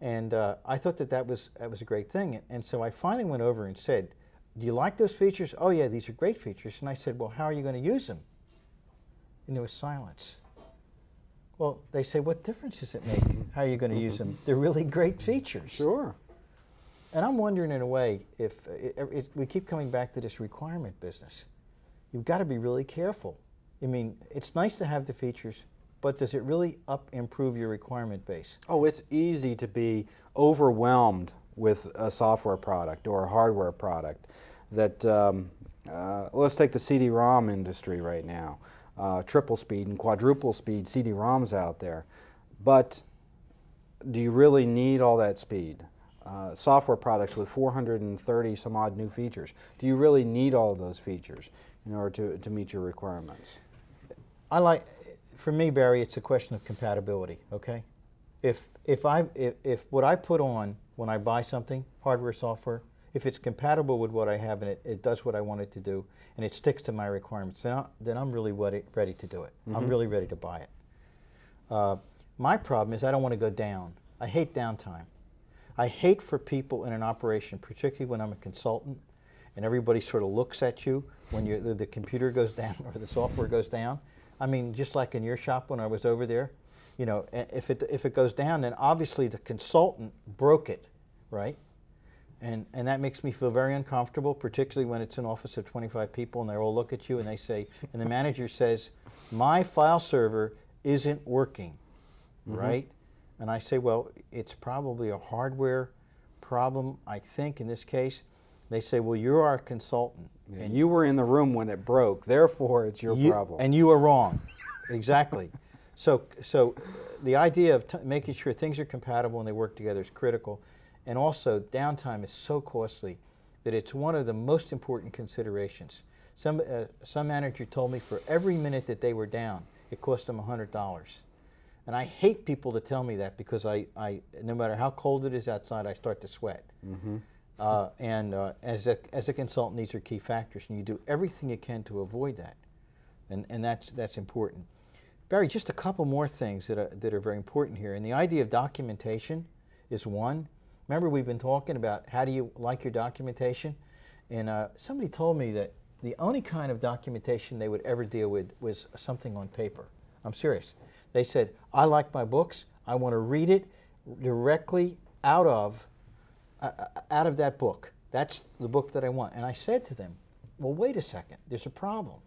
And I thought that was a great thing. And so I finally went over and said, do you like those features? Oh yeah, these are great features. And I said, well, how are you going to use them? And there was silence. Well, they say, what difference does it make? How are you going to use them? They're really great features. Sure. And I'm wondering, in a way, if we keep coming back to this requirement business. You've got to be really careful. I mean, it's nice to have the features, but does it really improve your requirement base? Oh, it's easy to be overwhelmed with a software product or a hardware product. That let's take the CD-ROM industry right now. Triple speed and quadruple speed CD-ROMs out there. But do you really need all that speed? software products with 430 some odd new features. Do you really need all of those features in order to meet your requirements? For me, Barry, it's a question of compatibility, okay? If what I put on when I buy something, hardware, software, if it's compatible with what I have and it does what I want it to do and it sticks to my requirements, then I'm really ready to do it. I'm really ready to buy it. My problem is I don't want to go down. I hate downtime. I hate for people in an operation, particularly when I'm a consultant, and everybody sort of looks at you when the computer goes down or the software goes down. I mean, just like in your shop when I was over there, you know, if it goes down, then obviously the consultant broke it, right? And that makes me feel very uncomfortable, particularly when it's an office of 25 people and they all look at you and they say, and the manager says, my file server isn't working, right? And I say, well, it's probably a hardware problem, I think, in this case. They say, well, you're our consultant. Yeah, and you were in the room when it broke, therefore it's your problem. And you were wrong. Exactly. So the idea of making sure things are compatible and they work together is critical. And also, downtime is so costly that it's one of the most important considerations. Some manager told me for every minute that they were down, it cost them $100. And I hate people to tell me that because no matter how cold it is outside, I start to sweat. As a consultant, these are key factors, and you do everything you can to avoid that, and that's important. Barry, just a couple more things that are very important here, and the idea of documentation is one. Remember, we've been talking about how do you like your documentation, and somebody told me that the only kind of documentation they would ever deal with was something on paper. I'm serious. They said, I like my books. I want to read it directly out of that book. That's the book that I want. And I said to them, well, wait a second. There's a problem.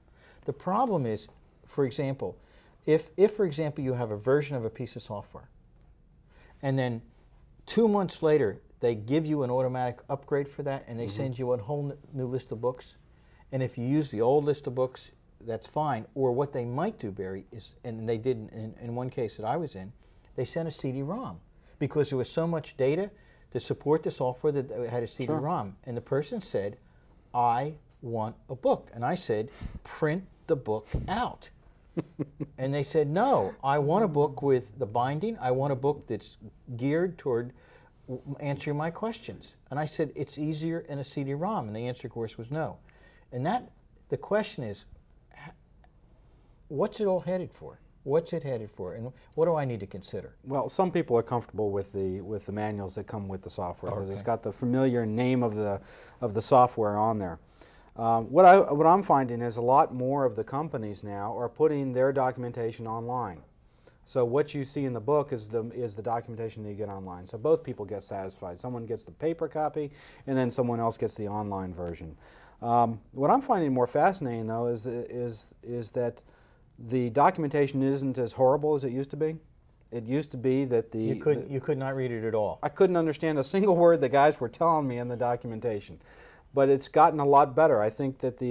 The problem is, for example, if for example, you have a version of a piece of software, and then 2 months later, they give you an automatic upgrade for that, and they send you a whole new list of books, and if you use the old list of books, that's fine. Or what they might do, Barry, is, and they did in one case that I was in, they sent a CD-ROM because there was so much data to support the software that had a CD-ROM. And the person said, I want a book. And I said, print the book out. And they said, no, I want a book with the binding. I want a book that's geared toward answering my questions. And I said, it's easier in a CD-ROM. And the answer, of course, was no. And the question is, what's it all headed for? What's it headed for, and what do I need to consider? Well, some people are comfortable with the manuals that come with the software because it's got the familiar name of the software on there. What I'm finding is a lot more of the companies now are putting their documentation online. So what you see in the book is the documentation that you get online. So both people get satisfied. Someone gets the paper copy, and then someone else gets the online version. What I'm finding more fascinating, though, is that the documentation isn't as horrible as it used to be. It used to be that you could not read it at all. I couldn't understand a single word the guys were telling me in the documentation, but it's gotten a lot better. I think that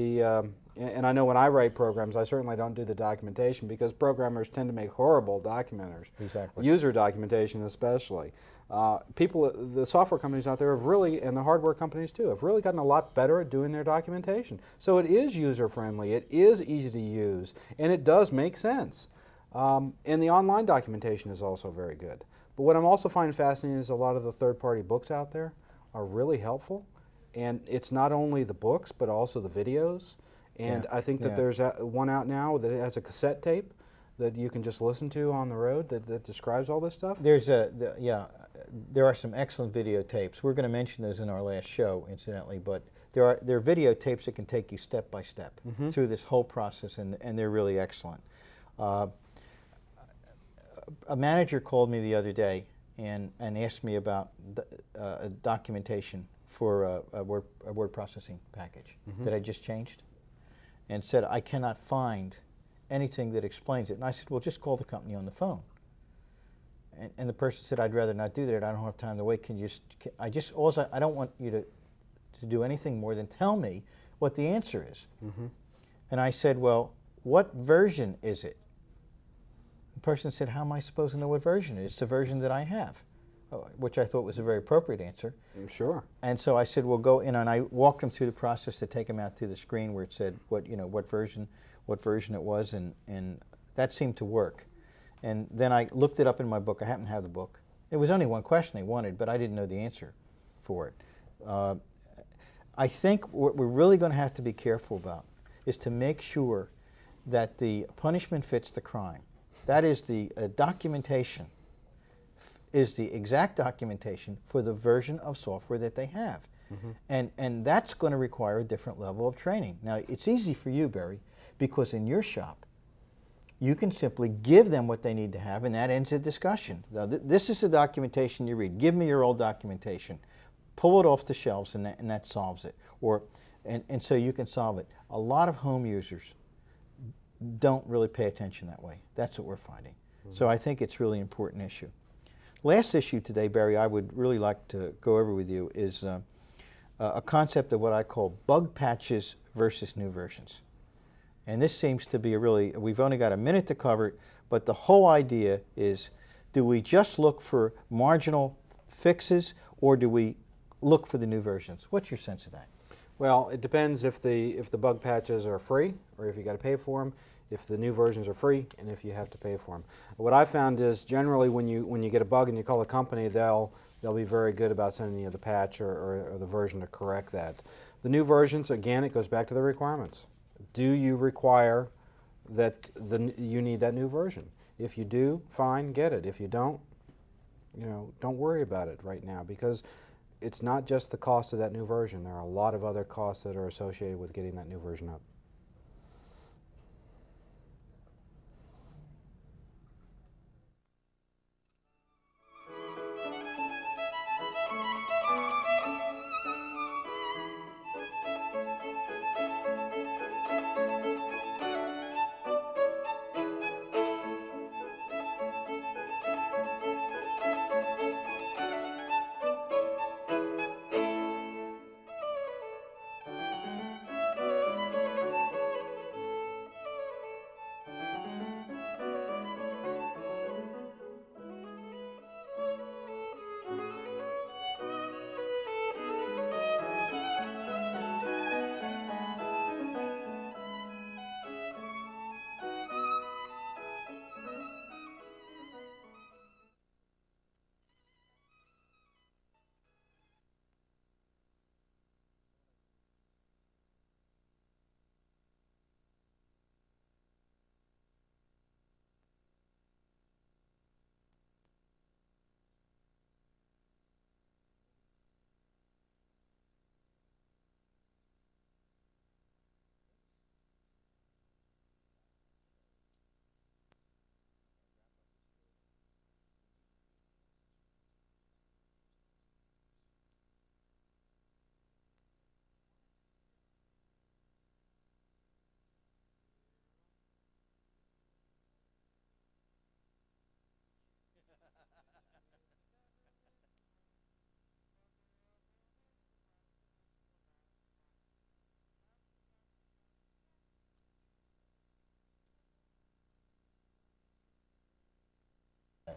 and I know when I write programs, I certainly don't do the documentation because programmers tend to make horrible documenters. Exactly. User documentation especially. The software companies out there have really, and the hardware companies too, have really gotten a lot better at doing their documentation. So it is user-friendly, it is easy to use, and it does make sense. And the online documentation is also very good. But what I'm also finding fascinating is a lot of the third-party books out there are really helpful. And it's not only the books, but also the videos. And I think that there's one out now that has a cassette tape that you can just listen to on the road that describes all this stuff. There are some excellent videotapes. We're going to mention those in our last show, incidentally, but there are videotapes that can take you step by step through this whole process, and they're really excellent. A manager called me the other day and asked me about documentation for a word processing package that I just changed, and said, I cannot find anything that explains it. And I said, well, just call the company on the phone. And the person said, I'd rather not do that. I don't have time to wait. I don't want you to do anything more than tell me what the answer is. And I said, well, what version is it? The person said, how am I supposed to know what version it is? It's the version that I have. which I thought was a very appropriate answer. Sure. And so I said, "Well, go in," and I walked him through the process to take him out to the screen where it said what version it was, and that seemed to work. And then I looked it up in my book. I happen to have the book. It was only one question they wanted, but I didn't know the answer for it. I think what we're really going to have to be careful about is to make sure that the punishment fits the crime. That is, the documentation is the exact documentation for the version of software that they have. And that's going to require a different level of training. Now, it's easy for you, Barry, because in your shop, you can simply give them what they need to have, and that ends the discussion. Now, this is the documentation you read. Give me your old documentation. Pull it off the shelves, and that solves it. And so you can solve it. A lot of home users don't really pay attention that way. That's what we're finding. So I think it's really an important issue. Last issue today, Barry, I would really like to go over with you is a concept of what I call bug patches versus new versions. And this seems to be we've only got a minute to cover it, but the whole idea is, do we just look for marginal fixes, or do we look for the new versions? What's your sense of that? Well, it depends if the bug patches are free or if you got to pay for them, if the new versions are free, and if you have to pay for them. What I found is generally when you get a bug and you call a company, they'll be very good about sending you the patch or the version to correct that. The new versions, again, it goes back to the requirements. Do you require that you need that new version? If you do, fine, get it. If you don't, don't worry about it right now, because it's not just the cost of that new version. There are a lot of other costs that are associated with getting that new version up.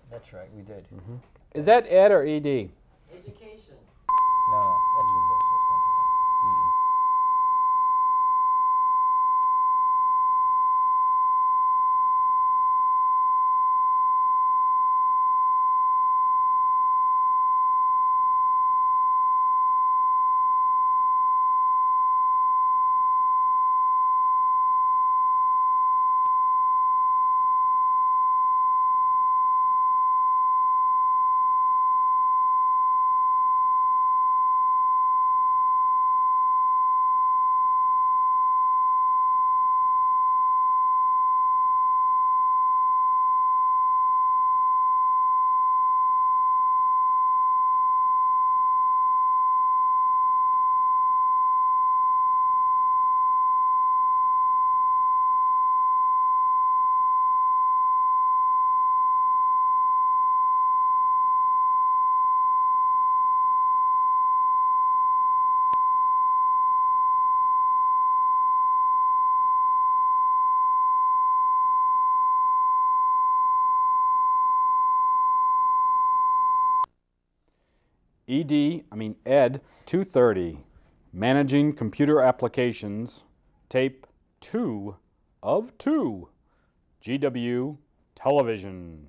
That's right, we did. Is that ed or ed? Education. No, that's what Bill says. Don't do that. Ed 230, Managing Computer Applications, Tape 2 of 2, GW Television.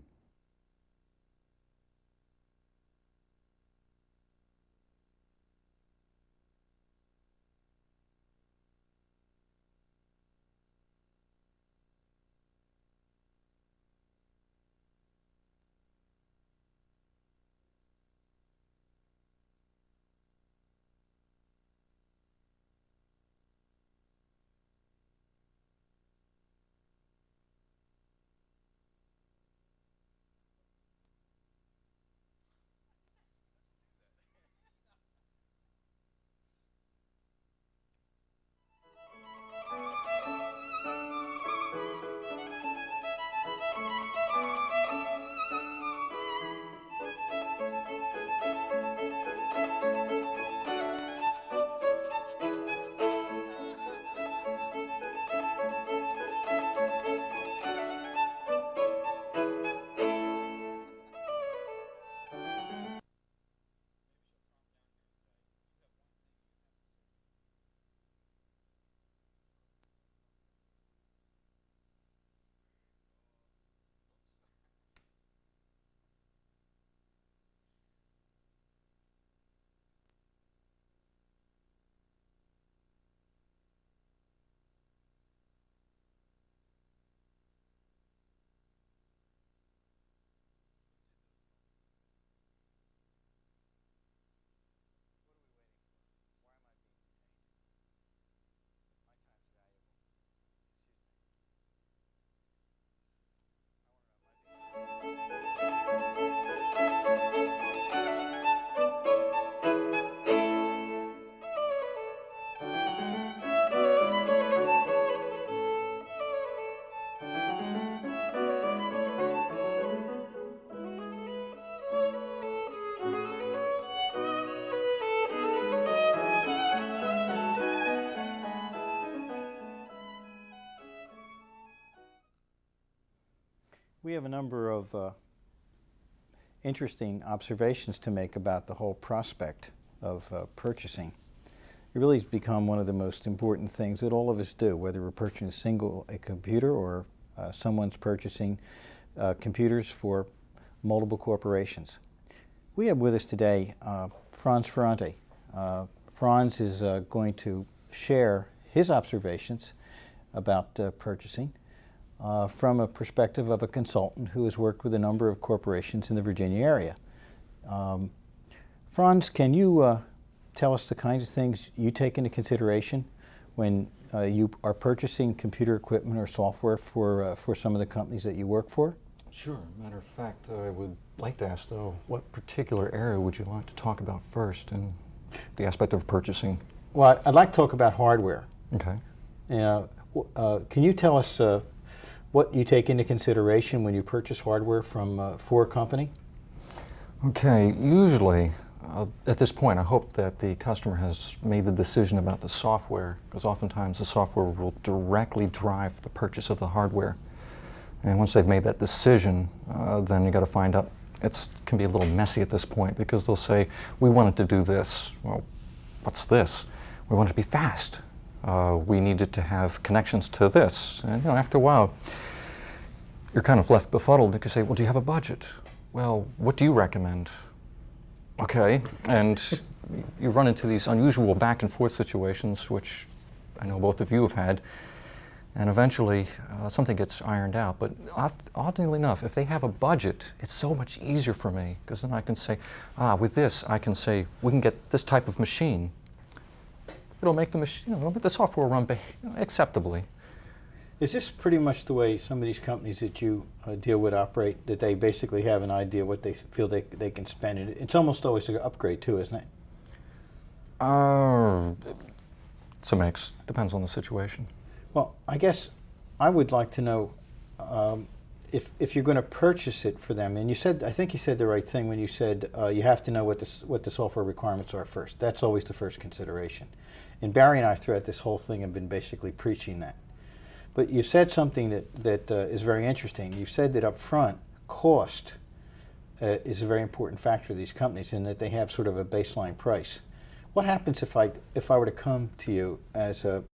We have a number of interesting observations to make about the whole prospect of purchasing. It really has become one of the most important things that all of us do, whether we're purchasing a computer or someone's purchasing computers for multiple corporations. We have with us today Reynolds Ferrante. Franz is going to share his observations about purchasing from a perspective of a consultant who has worked with a number of corporations in the Virginia area. Franz, can you tell us the kinds of things you take into consideration when you are purchasing computer equipment or software for some of the companies that you work for? Sure. Matter of fact, I would like to ask, though, what particular area would you like to talk about first in the aspect of purchasing? Well, I'd like to talk about hardware. Okay. Can you tell us what you take into consideration when you purchase hardware from for a company? Okay. Usually, at this point, I hope that the customer has made the decision about the software, because oftentimes the software will directly drive the purchase of the hardware. And once they've made that decision, then you got to find out. It can be a little messy at this point, because they'll say, we wanted to do this. Well, what's this? We want it to be fast. We needed to have connections to this. And after a while, you're kind of left befuddled. They could say, well, do you have a budget? Well, what do you recommend? Okay. And you run into these unusual back and forth situations, which I know both of you have had. And eventually, something gets ironed out. But oddly enough, if they have a budget, it's so much easier for me, because then I can say, with this, I can say, we can get this type of machine. It'll make the machine, it'll make the software run acceptably. Is this pretty much the way some of these companies that you deal with operate, that they basically have an idea what they feel they can spend? It's almost always an upgrade too, isn't it? It's a mix. Depends on the situation. Well, I guess I would like to know if you're going to purchase it for them, and I think you said the right thing when you said you have to know what the software requirements are first. That's always the first consideration. And Barry and I throughout this whole thing have been basically preaching that. But you said something that is very interesting. You said that up front, cost is a very important factor for these companies in that they have sort of a baseline price. What happens if I were to come to you as a